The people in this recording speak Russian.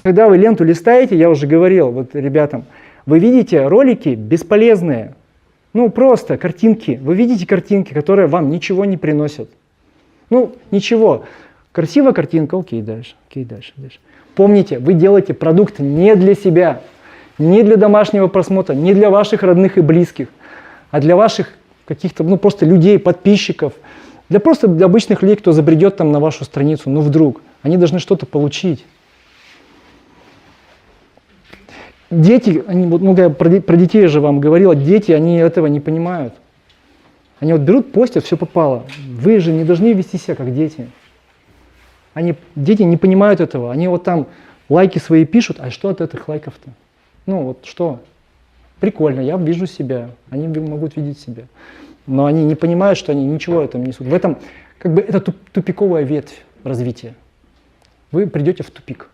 Когда вы ленту листаете, я уже говорил вот ребятам, вы видите ролики бесполезные, ну просто картинки. Вы видите картинки, которые вам ничего не приносят. Ну, ничего. Красивая картинка, окей, дальше, дальше. Помните, вы делаете продукт не для себя, не для домашнего просмотра, не для ваших родных и близких, а для ваших каких-то, ну, просто людей, подписчиков, просто для обычных людей, кто забредет там на вашу страницу, ну, вдруг. Они должны что-то получить. Дети, они, вот, ну, я про детей же вам говорила, дети, они этого не понимают. Они вот берут, постят, все попало. Вы же не должны вести себя как дети. Дети не понимают этого. Они вот там лайки свои пишут, а что от этих лайков-то? Ну вот что? Прикольно, я вижу себя, они могут видеть себя. Но они не понимают, что они ничего в этом не несут. В этом как бы это тупиковая ветвь развития. Вы придете в тупик.